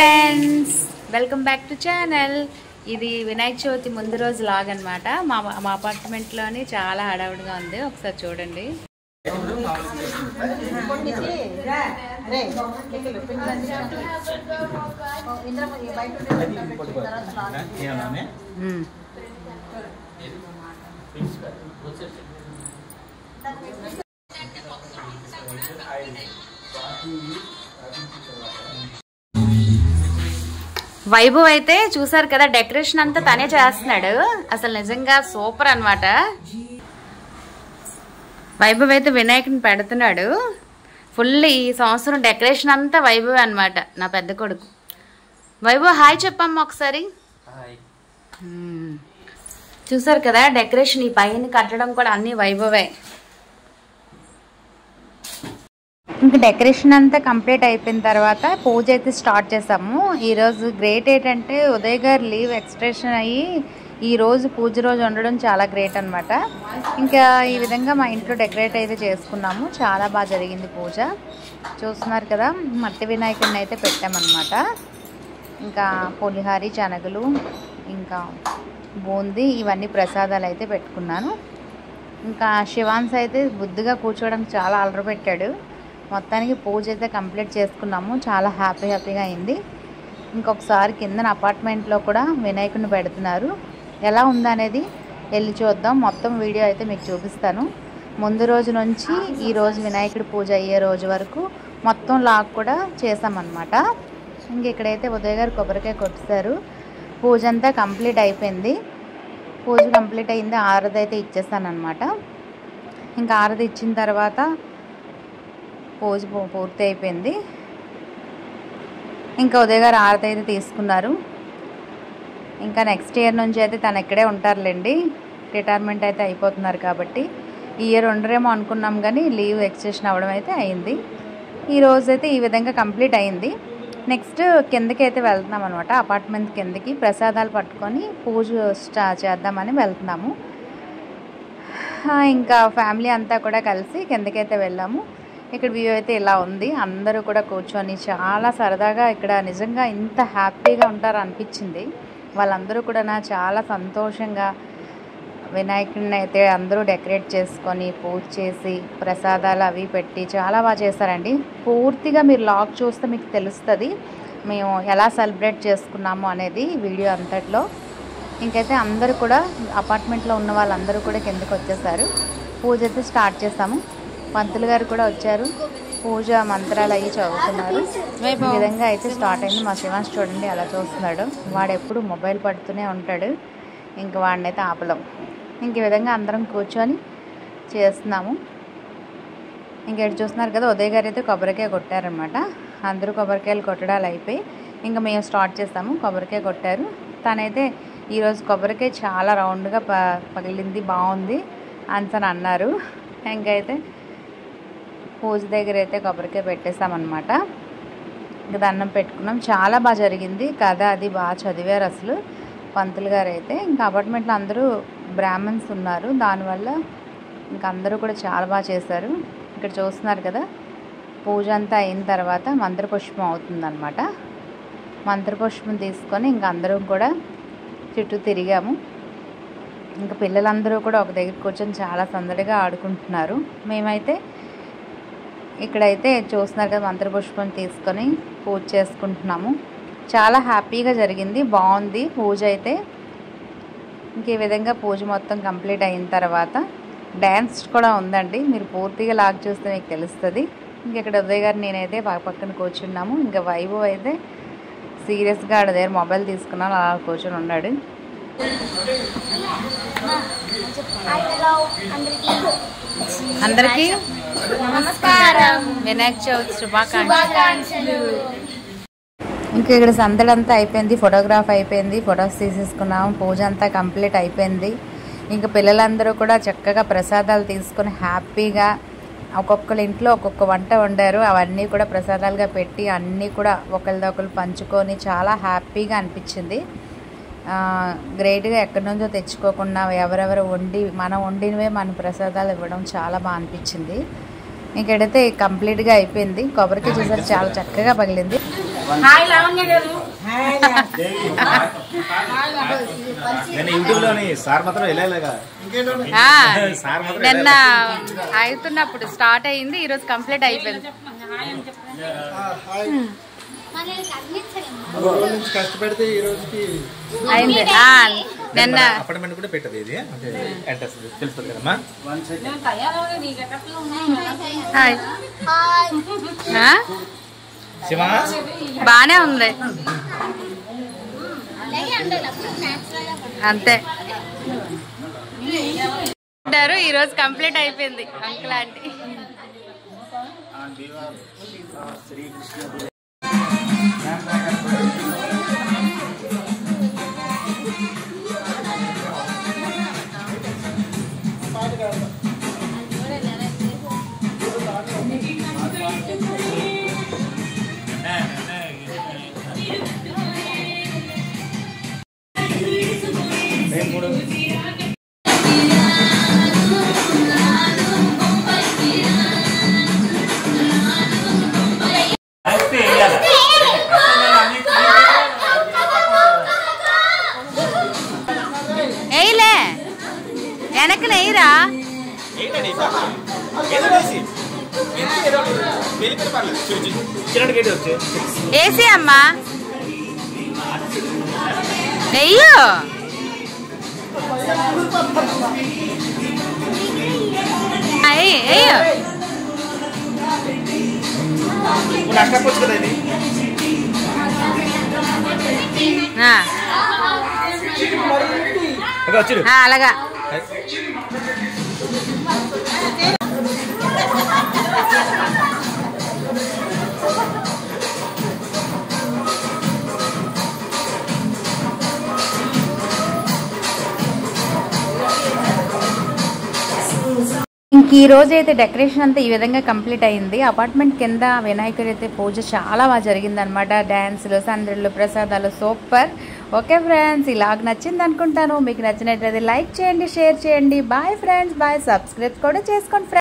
Friends, welcome back to channel. ఇది వినాయక చవితి ముందు రోజు లాగ్ అనమాట. మా అపార్ట్మెంట్లోని చాలా హడావుడిగా ఉంది, ఒకసారి చూడండి. వైభవ్ అయితే చూసారు కదా, డెకరేషన్ అంతా తనే చేస్తున్నాడు. అసలు నిజంగా సూపర్ అన్నమాట. వైభవ్ అయితే వినాయకుని పెడుతున్నాడు. ఫుల్ ఈ సంవత్సరం డెకరేషన్ అంతా వైభవ్ అన్నమాట. నా పెద్ద కొడుకు వైభవ్. హాయ్ చెప్పమ్మా ఒకసారి. చూసారు కదా డెకరేషన్, ఈ పైన కట్టడం కూడా అన్ని వైభవే. ఇంకా డెకరేషన్ అంతా కంప్లీట్ అయిపోయిన తర్వాత పూజ అయితే స్టార్ట్ చేసాము. ఈరోజు గ్రేట్ ఏంటంటే ఉదయ్ గారు లీవ్ ఎక్స్టెన్షన్ అయ్యి ఈరోజు పూజ రోజు ఉండడం చాలా గ్రేట్ అనమాట. ఇంకా ఈ విధంగా మా ఇంట్లో డెకరేట్ అయితే చేసుకున్నాము. చాలా బాగా జరిగింది పూజ. చూస్తున్నారు కదా, మట్టి వినాయకుడిని అయితే పెట్టామన్నమాట. ఇంకా పులిహారి, శనగలు, ఇంకా బూందీ, ఇవన్నీ ప్రసాదాలు అయితే పెట్టుకున్నాను. ఇంకా శివాన్స్ అయితే బుద్ధిగా కూర్చోవడానికి చాలా అలర పెట్టాడు. మొత్తానికి పూజ అయితే కంప్లీట్ చేసుకున్నాము. చాలా హ్యాపీగా అయింది. ఇంకొకసారి కిందన అపార్ట్మెంట్లో కూడా వినాయకుడిని పెడుతున్నారు. ఎలా ఉందనేది వెళ్ళి చూద్దాం. మొత్తం వీడియో అయితే మీకు చూపిస్తాను. ముందు రోజు నుంచి ఈ రోజు వినాయకుడి పూజ అయ్యే రోజు వరకు మొత్తం లాగ్ కూడా చేసామన్నమాట. ఇంక ఇక్కడైతే ఉదయ్ గారు కొబ్బరికాయ కొట్టేశారు. పూజ అంతా కంప్లీట్ అయిపోయింది. పూజ కంప్లీట్ అయింది. ఆరతి అయితే ఇచ్చేస్తాను అనమాట. ఇంకా ఆరతి ఇచ్చిన తర్వాత పూజ పూర్తి అయిపోయింది. ఇంకా ఉదయ్ గారు ఆరతి అయితే తీసుకున్నారు. ఇంకా నెక్స్ట్ ఇయర్ నుంచి అయితే తను ఇక్కడే ఉంటారులేండి. రిటైర్మెంట్ అయితే అయిపోతున్నారు కాబట్టి ఈ ఇయర్ ఉండరేమో అనుకున్నాం, కానీ లీవ్ ఎక్స్టెన్షన్ అవ్వడం అయితే అయింది. ఈ రోజు అయితే ఈ విధంగా కంప్లీట్ అయింది. నెక్స్ట్ కిందకి అయితే వెళ్తున్నాం అనమాట. అపార్ట్మెంట్ కిందకి ప్రసాదాలు పట్టుకొని పూజ చేద్దామని వెళ్తున్నాము. ఇంకా ఫ్యామిలీ అంతా కూడా కలిసి కిందకైతే వెళ్ళాము. ఇక్కడ వ్యూ అయితే ఇలా ఉంది. అందరూ కూడా కూర్చొని చాలా సరదాగా, ఇక్కడ నిజంగా ఇంత హ్యాపీగా ఉంటారు అనిపించింది. వాళ్ళందరూ కూడా చాలా సంతోషంగా వినాయకుడిని అయితే అందరూ డెకరేట్ చేసుకొని పూజ చేసి ప్రసాదాలు అవి పెట్టి చాలా బాగా చేస్తారండి. పూర్తిగా మీరు లాగ్ చూస్తే మీకు తెలుస్తుంది మేము ఎలా సెలబ్రేట్ చేసుకున్నాము అనేది వీడియో అంతట్లో. ఇంకైతే అందరూ కూడా అపార్ట్మెంట్లో ఉన్న వాళ్ళందరూ కూడా కిందకి వచ్చేసారు. పూజ అయితే స్టార్ట్ చేస్తాము. పంతులు గారు కూడా వచ్చారు. పూజ మంత్రాలు అవి చదువుతున్నారు. ఈ విధంగా అయితే స్టార్ట్ అయింది. మా శివాన్స్ చూడండి అలా చూస్తున్నాడు. వాడు ఎప్పుడు మొబైల్ పడుతూనే ఉంటాడు. ఇంక వాడినైతే ఆపలేం. ఇంక ఈ విధంగా అందరం కూర్చొని చేస్తున్నాము. ఇంకెటు చూస్తున్నారు కదా, ఉదయ్ గారు అయితే కొబ్బరికాయ కొట్టారనమాట. అందరూ కొబ్బరికాయలు కొట్టడాలు అయిపోయి ఇంకా మేము స్టార్ట్ చేస్తాము. కొబ్బరికాయ కొట్టారు. తనైతే ఈరోజు కొబ్బరికాయ చాలా రౌండ్గా పగిలింది, బాగుంది అని అన్నారు. ఇంకైతే పూజ దగ్గర అయితే కొబ్బరికాయ పెట్టేసామన్నమాట. ఇంకా దండం పెట్టుకున్నాం. చాలా బాగా జరిగింది కథ, అది బాగా చదివారు అసలు పంతులు గారు అయితే. ఇంకా అపార్ట్మెంట్లో అందరూ బ్రాహ్మణ్స్ ఉన్నారు. దానివల్ల ఇంకా అందరూ కూడా చాలా బాగా చేశారు. ఇక్కడ చూస్తున్నారు కదా, పూజ అంతా అయిన తర్వాత మంత్రపుష్పం అవుతుందన్నమాట. మంత్రపుష్పం తీసుకొని ఇంకా అందరూ కూడా చుట్టూ తిరిగాము. ఇంకా పిల్లలందరూ కూడా ఒక దగ్గర కూర్చొని చాలా సందడిగా ఆడుకుంటున్నారు. మేమైతే ఇక్కడైతే చూస్తున్నారు కదా, మంత్రపుష్పం తీసుకొని పూజ చేసుకుంటున్నాము. చాలా హ్యాపీగా జరిగింది, బాగుంది పూజ అయితే. ఇంక ఈ విధంగా పూజ మొత్తం కంప్లీట్ అయిన తర్వాత డ్యాన్స్ కూడా ఉందండి. మీరు పూర్తిగా లాగ్ చూస్తే మీకు తెలుస్తుంది. ఇంక ఇక్కడ ఉదయ్ గారు నేనైతే పక్కన కూర్చున్నాము. ఇంకా వైభవ్ అయితే సీరియస్గా ఆడ దగ్గర మొబైల్ తీసుకున్నాను, అలా కూర్చొని ఉన్నాడు. అందరికీ నమస్కారం, వినాయక చవితి శుభాకాంక్షలు. ఇంకా ఇక్కడ సందడంతా అయిపోయింది, ఫోటోగ్రాఫ్ అయిపోయింది, ఫొటోస్ తీసేసుకున్నాము. పూజ అంతా కంప్లీట్ అయిపోయింది. ఇంకా పిల్లలందరూ కూడా చక్కగా ప్రసాదాలు తీసుకొని హ్యాపీగా ఒక్కొక్కరి ఇంట్లో ఒక్కొక్క వంట వండారు. అవన్నీ కూడా ప్రసాదాలుగా పెట్టి అన్నీ కూడా ఒకరిదొకరు పంచుకొని చాలా హ్యాపీగా అనిపించింది. గ్రేట్గా ఎక్కడి నుంచో తెచ్చుకోకుండా ఎవరెవరు మనం వండినవే మన ప్రసాదాలు ఇవ్వడం చాలా బాగా అనిపించింది. ఇంకైతే కంప్లీట్గా అయిపోయింది. కొబ్బరికాయ చూసారు చాలా చక్కగా పగిలింది. నేను యూట్యూబ్లోని సార్ మాత్రం వెళ్ళలేగా నిన్న అవుతున్నప్పుడు స్టార్ట్ అయింది, ఈరోజు కంప్లీట్ అయిపోయింది. కష్టపడితే ఈ రోజుకి అయింది. నిన్న అపార్ట్మెంట్ కూడా పెట్టదు ఇది అడ్రస్ తెలుస్తుంది కదమ్మా. శివ బానే ఉంది అంతే. ఈరోజు కంప్లీట్ అయిపోయింది అంకుల్ ఆంటీ. ఏయిలే వెనక్కి నెయ్యరా. ఏసీ అమ్మా నెయ్యు. అలాగా ఇంక ఈ రోజు అయితే డెకరేషన్ అంతా ఈ విధంగా కంప్లీట్ అయింది. అపార్ట్మెంట్ కింద వినాయకుడు అయితే పూజ చాలా బాగా జరిగిందనమాట. డ్యాన్సులు, సందడిలు, ప్రసాదాలు సూపర్. ఓకే ఫ్రెండ్స్, ఇలాగ నచ్చింది అనుకుంటాను. మీకు నచ్చినట్లయితే లైక్ చేయండి, షేర్ చేయండి. Bye friends, bye. సబ్స్క్రైబ్ కూడా చేసుకోండి ఫ్రెండ్స్.